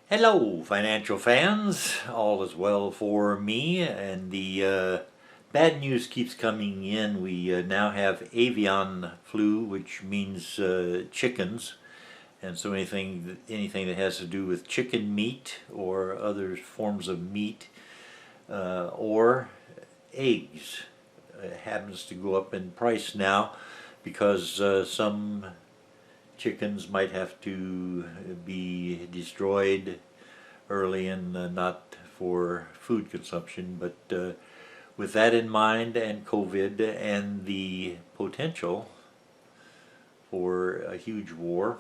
Hello, financial fans. All is well for me, and the bad news keeps coming in. We now have avian flu, which means chickens, and so anything that has to do with chicken meat or other forms of meat or eggs happens to go up in price now because some chickens might have to be destroyed early and not for food consumption. But with that in mind, and COVID, and the potential for a huge war,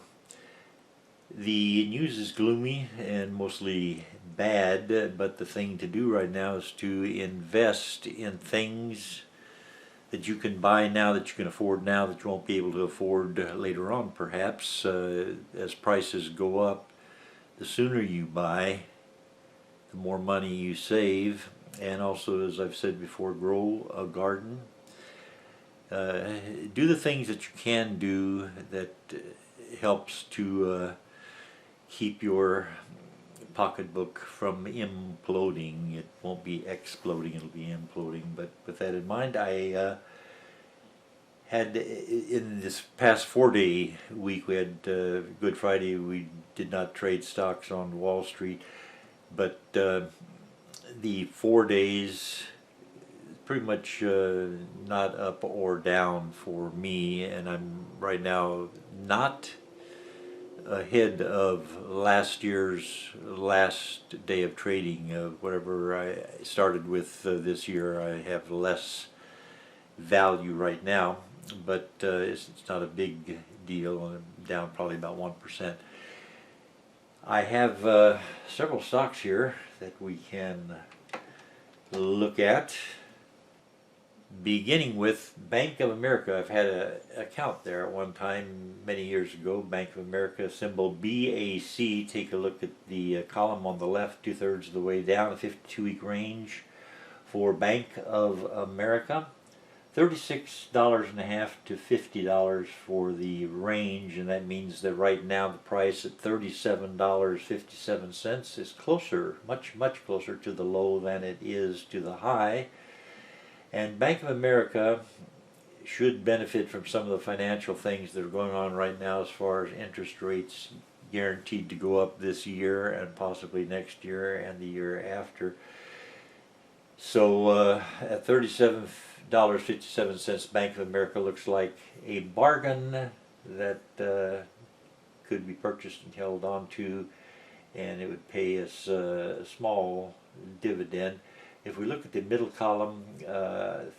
the news is gloomy and mostly bad, but the thing to do right now is to invest in things that you can buy now, that you can afford now, that you won't be able to afford later on perhaps. As prices go up, the sooner you buy, the more money you save. And also, as I've said before, grow a garden. Do the things that you can do that helps to keep your pocketbook from imploding. It won't be exploding, it'll be imploding. But with that in mind, I had, in this past 4-day week, we had Good Friday. We did not trade stocks on Wall Street, but the 4 days pretty much not up or down for me, and I'm right now not ahead of last year's last day of trading. Whatever I started with this year, I have less value right now, but it's not a big deal. I'm down probably about 1%. I have several stocks here that we can look at, beginning with Bank of America. I've had an account there at one time many years ago. Bank of America, symbol BAC. Take a look at the column on the left, 2/3 of the way down, a 52-week range for Bank of America. $36.50 to $50 for the range, and that means that right now the price at $37.57 is closer, much closer to the low than it is to the high. And Bank of America should benefit from some of the financial things that are going on right now, as far as interest rates guaranteed to go up this year and possibly next year and the year after. So at $37.57, Bank of America looks like a bargain that could be purchased and held on to, and it would pay us a small dividend. If we look at the middle column,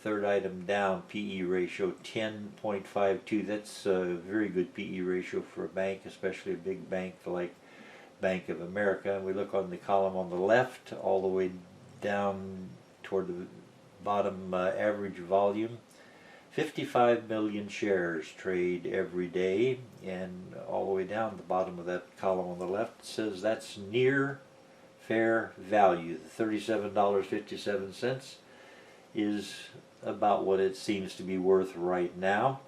third item down, PE ratio 10.52. That's a very good PE ratio for a bank, especially a big bank like Bank of America. And we look on the column on the left, all the way down toward the bottom, average volume. 55 million shares trade every day, and all the way down the bottom of that column on the left says that's near fair value. The $37.57 is about what it seems to be worth right now.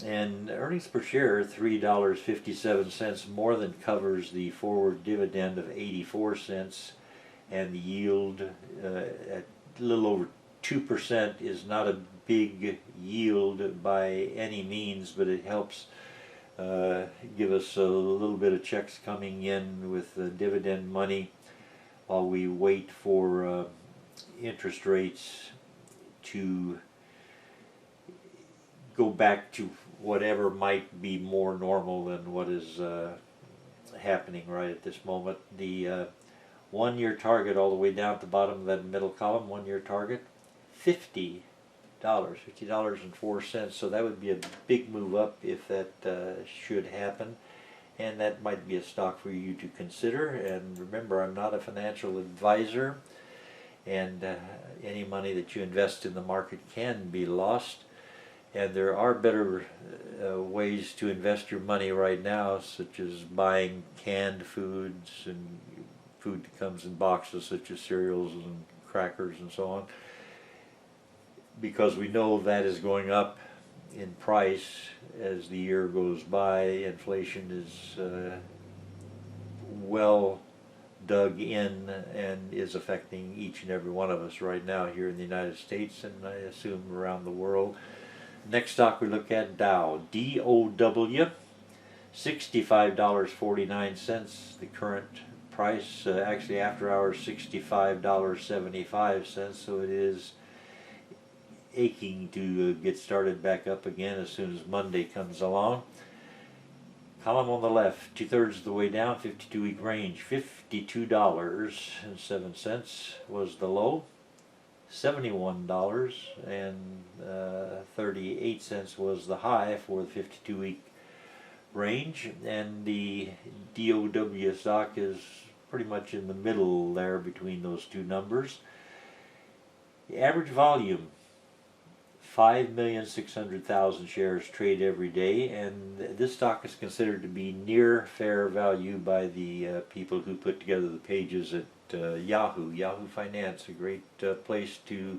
And earnings per share, $3.57, more than covers the forward dividend of 84 cents, and the yield at a little over 2% is not a big yield by any means, but it helps give us a little bit of checks coming in with dividend money while we wait for interest rates to go back to whatever might be more normal than what is happening right at this moment. The 1-year target, all the way down at the bottom of that middle column, 1-year target, $50.04. So that would be a big move up if that should happen, and that might be a stock for you to consider. And remember, I'm not a financial advisor, and any money that you invest in the market can be lost, and there are better ways to invest your money right now, such as buying canned foods and food that comes in boxes, such as cereals and crackers and so on, because we know that is going up in price as the year goes by. Inflation is well dug in and is affecting each and every one of us right now here in the United States, and I assume around the world. Next stock we look at, Dow, DOW, $65.49, the current price, actually after hours $65.75, so it is aching to get started back up again as soon as Monday comes along. Column on the left, 2/3 of the way down, 52-week range, $52.07 was the low, $71.38 was the high for the 52-week range, and the DOW stock is pretty much in the middle there between those two numbers. The average volume, 5,600,000 shares trade every day, and this stock is considered to be near fair value by the people who put together the pages at Yahoo Finance, a great place to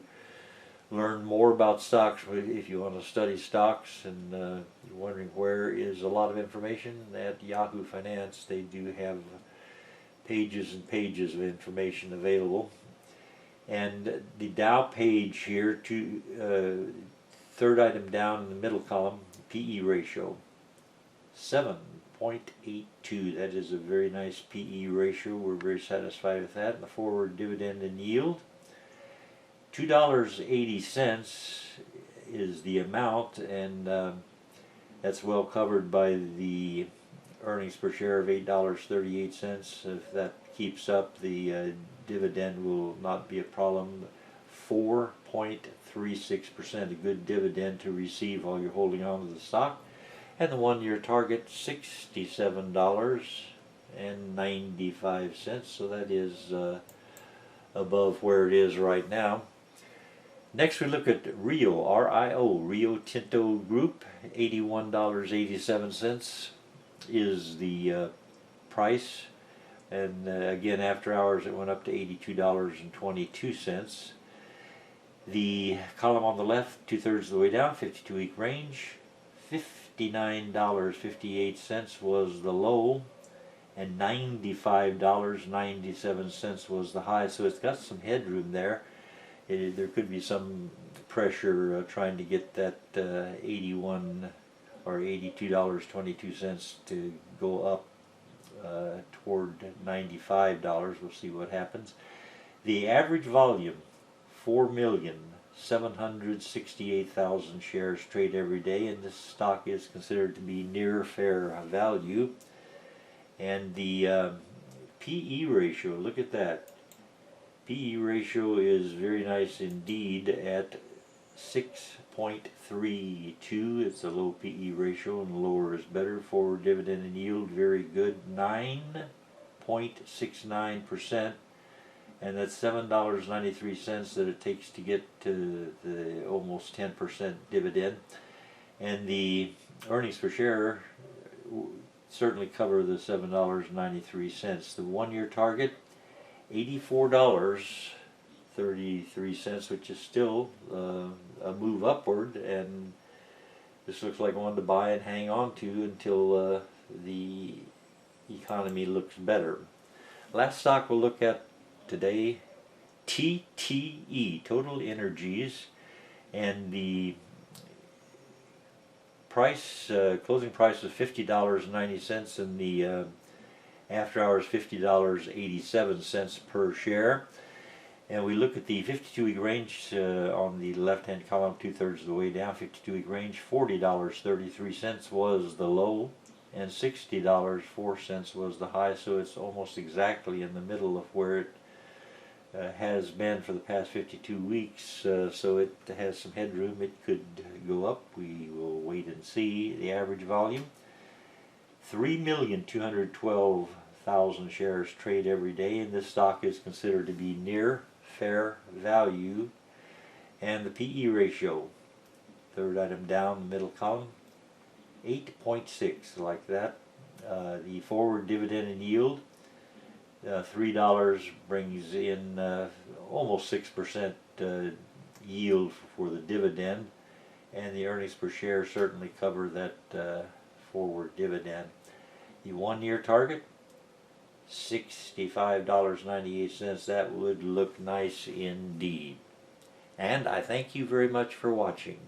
learn more about stocks if you want to study stocks and you're wondering where is a lot of information. At Yahoo Finance they do have pages and pages of information available. And the Dow page here, third item down in the middle column, PE ratio, 7.82. That is a very nice PE ratio. We're very satisfied with that. And the forward dividend and yield, $2.80 is the amount, and that's well covered by the earnings per share of $8.38. If that keeps up, the dividend will not be a problem. 4.36%, a good dividend to receive while you're holding on to the stock. And the 1-year target, $67.95, so that is above where it is right now. Next we look at Rio, R-I-O, Rio Tinto Group, $81.87 is the price. And again, after hours it went up to $82.22. The column on the left, 2/3 of the way down, 52-week range, $59.58 was the low, and $95.97 was the high. So it's got some headroom there. There could be some pressure trying to get that 81 or $82.22 to go up toward $95. We'll see what happens. The average volume, 4,768,000 shares trade every day, and this stock is considered to be near fair value. And the PE ratio, look at that. PE ratio is very nice indeed at 6.32. It's a low PE ratio, and lower is better. Forward dividend and yield, very good, 9.69%, and that's $7.93 that it takes to get to the almost 10% dividend. And the earnings per share certainly cover the $7.93. The 1-year target, $84.33, which is still a move upward, and this looks like one to buy and hang on to until the economy looks better. Last stock we'll look at today, TTE, Total Energies, and the price, closing price was $50.90, and the after hours $50.87 per share. And we look at the 52-week range on the left-hand column, 2/3 of the way down, 52-week range, $40.33 was the low, and $60.04 was the high, so it's almost exactly in the middle of where it has been for the past 52 weeks, so it has some headroom. It could go up. We will wait and see. The average volume, 3,212,000 shares trade every day, and this stock is considered to be near fair value. And the PE ratio, third item down the middle column, 8.6, like that. The forward dividend and yield, $3 brings in almost 6% yield for the dividend, and the earnings per share certainly cover that forward dividend. The 1-year target, $65.98. That would look nice indeed. And I thank you very much for watching.